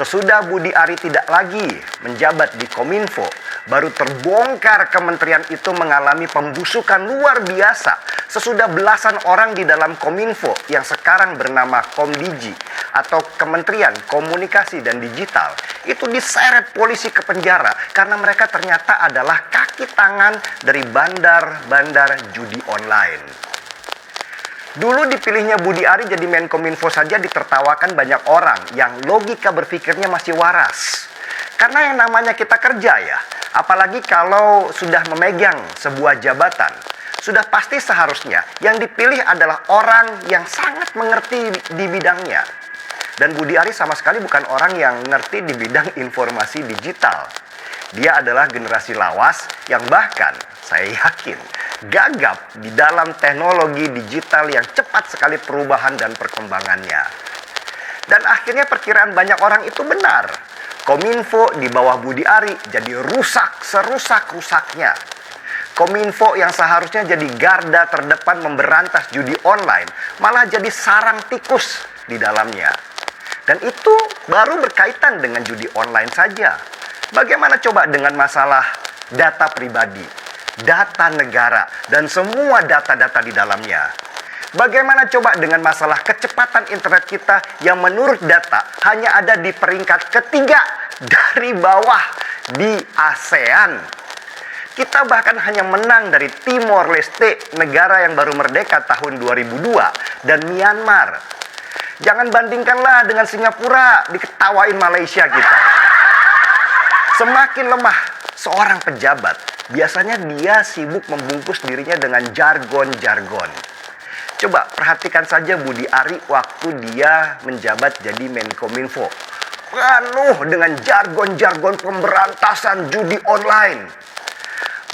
Sesudah Budi Ari tidak lagi menjabat di Kominfo, baru terbongkar kementerian itu mengalami pembusukan luar biasa. Sesudah belasan orang di dalam Kominfo yang sekarang bernama Komdigi atau Kementerian Komunikasi dan Digital itu diseret polisi ke penjara karena mereka ternyata adalah kaki tangan dari bandar-bandar judi online. Dulu dipilihnya Budi Ari jadi Menkominfo saja ditertawakan banyak orang yang logika berpikirnya masih waras. Karena yang namanya kita kerja ya, apalagi kalau sudah memegang sebuah jabatan, sudah pasti seharusnya yang dipilih adalah orang yang sangat mengerti di bidangnya. Dan Budi Ari sama sekali bukan orang yang ngerti di bidang informasi digital. Dia adalah generasi lawas yang bahkan saya yakin gagap di dalam teknologi digital yang cepat sekali perubahan dan perkembangannya. Dan akhirnya perkiraan banyak orang itu benar. Kominfo di bawah Budi Ari jadi rusak serusak-rusaknya. Kominfo yang seharusnya jadi garda terdepan memberantas judi online malah jadi sarang tikus di dalamnya. Dan itu baru berkaitan dengan judi online saja. Bagaimana coba dengan masalah data pribadi, data negara, dan semua data-data di dalamnya? Bagaimana coba dengan masalah kecepatan internet kita yang menurut data hanya ada di peringkat ketiga dari bawah di ASEAN? Kita bahkan hanya menang dari Timor Leste, negara yang baru merdeka tahun 2002, dan Myanmar. Jangan bandingkanlah dengan Singapura, diketawain Malaysia kita. Semakin lemah seorang pejabat, biasanya dia sibuk membungkus dirinya dengan jargon-jargon. Coba perhatikan saja Budi Ari waktu dia menjabat jadi Menkominfo. Penuh dengan jargon-jargon pemberantasan judi online.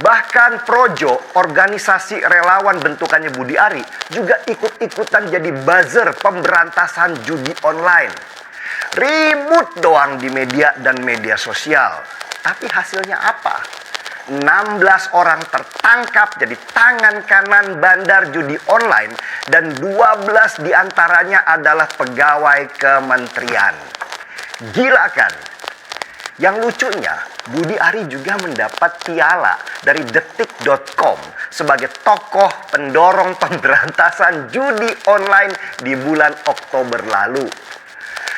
Bahkan Projo, organisasi relawan bentukannya Budi Ari, juga ikut-ikutan jadi buzzer pemberantasan judi online. Ribut doang di media dan media sosial. Tapi hasilnya apa? 16 orang tertangkap jadi tangan kanan bandar judi online dan 12 diantaranya adalah pegawai kementerian. Gila kan? Yang lucunya, Budi Ari juga mendapat piala dari detik.com sebagai tokoh pendorong pemberantasan judi online di bulan Oktober lalu.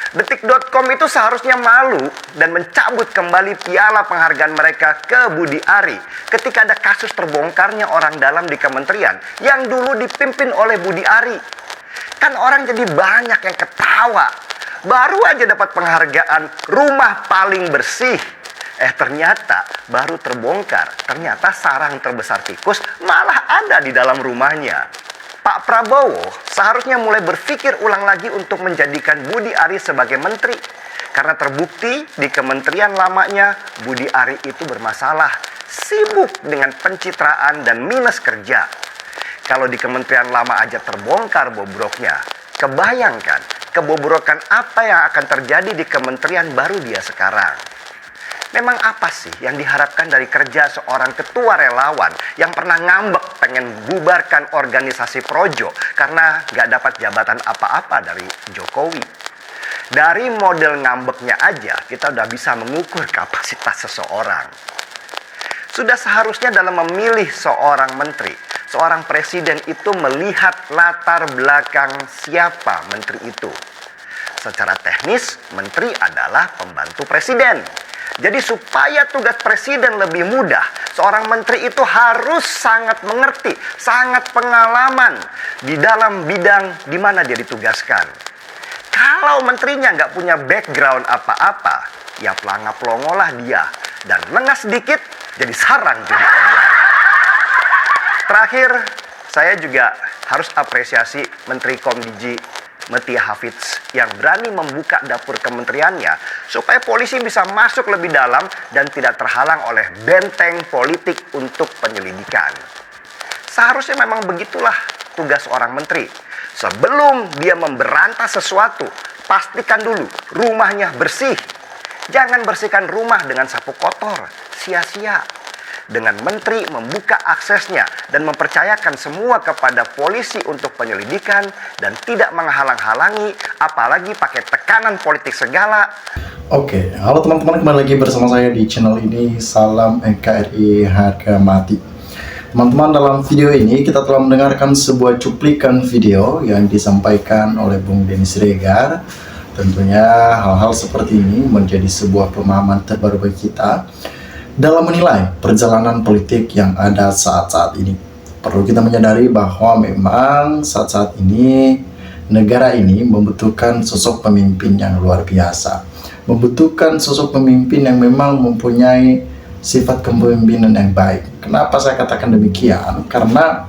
Detik.com itu seharusnya malu dan mencabut kembali piala penghargaan mereka ke Budi Ari ketika ada kasus terbongkarnya orang dalam di kementerian yang dulu dipimpin oleh Budi Ari. Kan orang jadi banyak yang ketawa. Baru aja dapat penghargaan rumah paling bersih. Ternyata baru terbongkar. Ternyata sarang terbesar tikus malah ada di dalam rumahnya. Pak Prabowo seharusnya mulai berpikir ulang lagi untuk menjadikan Budi Ari sebagai menteri. Karena terbukti di kementerian lamanya Budi Ari itu bermasalah. Sibuk dengan pencitraan dan minus kerja. Kalau di kementerian lama aja terbongkar bobroknya, kebayangkan kebobrokan apa yang akan terjadi di kementerian baru dia sekarang. Memang apa sih yang diharapkan dari kerja seorang ketua relawan yang pernah ngambek pengen bubarkan organisasi Projo karena gak dapat jabatan apa-apa dari Jokowi? Dari model ngambeknya aja kita udah bisa mengukur kapasitas seseorang. Sudah seharusnya dalam memilih seorang menteri, seorang presiden itu melihat latar belakang siapa menteri itu. Secara teknis, menteri adalah pembantu presiden. Jadi supaya tugas presiden lebih mudah, seorang menteri itu harus sangat mengerti, sangat pengalaman di dalam bidang di mana dia ditugaskan. Kalau menterinya nggak punya background apa-apa, ya pelangap-pelongolah dia. Dan lengah sedikit, jadi sarang judi online. Terakhir, saya juga harus apresiasi Menteri Komdigi Mutia Hafidz yang berani membuka dapur kementeriannya supaya polisi bisa masuk lebih dalam dan tidak terhalang oleh benteng politik untuk penyelidikan. Seharusnya memang begitulah tugas seorang menteri. Sebelum dia memberantas sesuatu, pastikan dulu rumahnya bersih. Jangan bersihkan rumah dengan sapu kotor, sia-sia. dengan menteri membuka aksesnya dan mempercayakan semua kepada polisi untuk penyelidikan dan tidak menghalang-halangi, apalagi pakai tekanan politik segala. Oke, halo teman-teman, kembali lagi bersama saya di channel ini. Salam NKRI harga mati. Teman-teman, dalam video ini kita telah mendengarkan sebuah cuplikan video yang disampaikan oleh Bung Denny Siregar. Tentunya hal-hal seperti ini menjadi sebuah pemahaman terbaru bagi kita dalam menilai perjalanan politik yang ada saat-saat ini. Perlu kita menyadari bahwa memang saat-saat ini negara ini membutuhkan sosok pemimpin yang luar biasa, membutuhkan sosok pemimpin yang memang mempunyai sifat kepemimpinan yang baik. Kenapa saya katakan demikian? Karena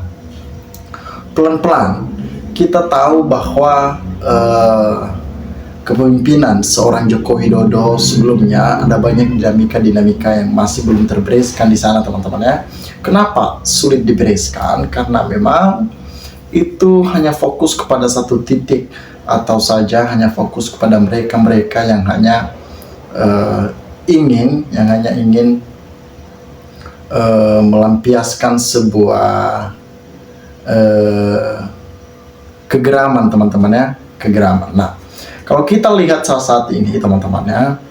pelan-pelan kita tahu bahwa kepemimpinan seorang Joko Widodo sebelumnya ada banyak dinamika yang masih belum terbereskan di sana, teman-teman ya. Kenapa sulit dibereskan? Karena memang itu hanya fokus kepada satu titik, atau saja hanya fokus kepada mereka yang hanya ingin melampiaskan sebuah kegeraman, teman-teman ya, kegeraman. Nah, kalau kita lihat saat ini, teman-teman ya,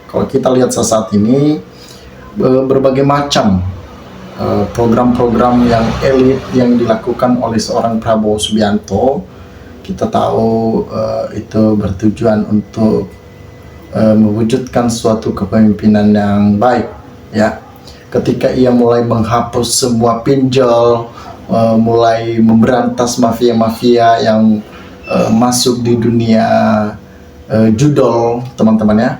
berbagai macam program-program yang elit yang dilakukan oleh seorang Prabowo Subianto, kita tahu itu bertujuan untuk mewujudkan suatu kepemimpinan yang baik ya. Ketika ia mulai menghapus semua pinjol, mulai memberantas mafia-mafia yang masuk di dunia judol, teman-teman ya,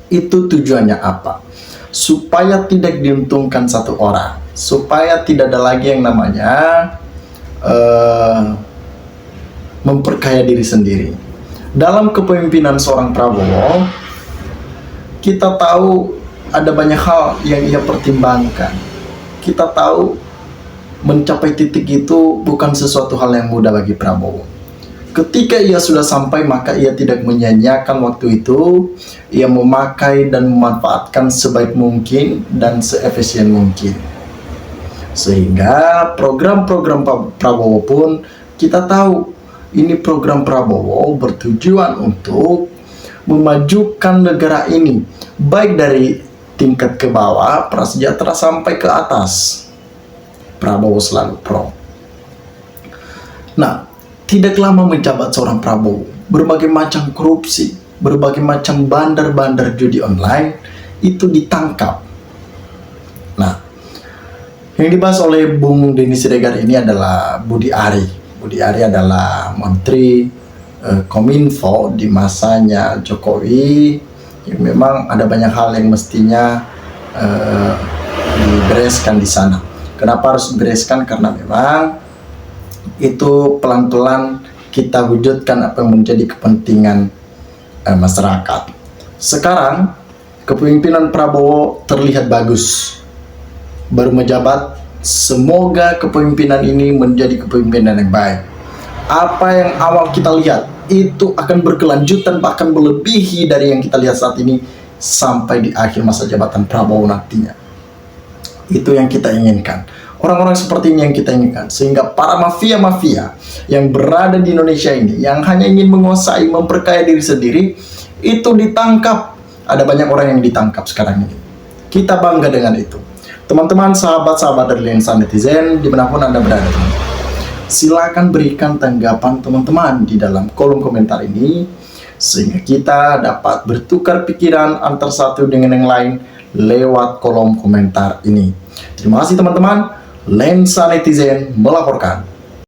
itu tujuannya apa? Supaya tidak diuntungkan satu orang, supaya tidak ada lagi yang namanya memperkaya diri sendiri. Dalam kepemimpinan seorang Prabowo, kita tahu ada banyak hal yang ia pertimbangkan. Kita tahu mencapai titik itu bukan sesuatu hal yang mudah bagi Prabowo. Ketika ia sudah sampai, maka ia tidak menyia-nyiakan waktu itu. Ia memakai dan memanfaatkan sebaik mungkin dan seefisien mungkin. Sehingga program-program Prabowo pun kita tahu, ini program Prabowo bertujuan untuk memajukan negara ini, baik dari tingkat ke bawah, prasejahtera, sampai ke atas. Prabowo selalu pro. Nah, tidak lama menjabat seorang Prabowo, berbagai macam korupsi, berbagai macam bandar-bandar judi online itu ditangkap. Nah, yang dibahas oleh Bung Denny Siregar ini adalah Budi Ari. Budi Ari adalah Menteri Kominfo di masanya Jokowi. Yang memang ada banyak hal yang mestinya dibereskan di sana. Kenapa harus dibereskan? Karena memang itu pelan-pelan kita wujudkan apa yang menjadi kepentingan masyarakat. Sekarang kepemimpinan Prabowo terlihat bagus, baru menjabat. Semoga kepemimpinan ini menjadi kepemimpinan yang baik. Apa yang awal kita lihat itu akan berkelanjutan, bahkan melebihi dari yang kita lihat saat ini sampai di akhir masa jabatan Prabowo nantinya. Itu yang kita inginkan. Orang-orang seperti ini yang kita inginkan, sehingga para mafia-mafia yang berada di Indonesia ini, yang hanya ingin menguasai, memperkaya diri sendiri, itu ditangkap. Ada banyak orang yang ditangkap sekarang ini. Kita bangga dengan itu. Teman-teman, sahabat-sahabat dari Lensa Netizen, dimanapun Anda berada, silakan berikan tanggapan teman-teman di dalam kolom komentar ini, sehingga kita dapat bertukar pikiran antar satu dengan yang lain lewat kolom komentar ini. Terima kasih teman-teman. Lensa Netizen melaporkan.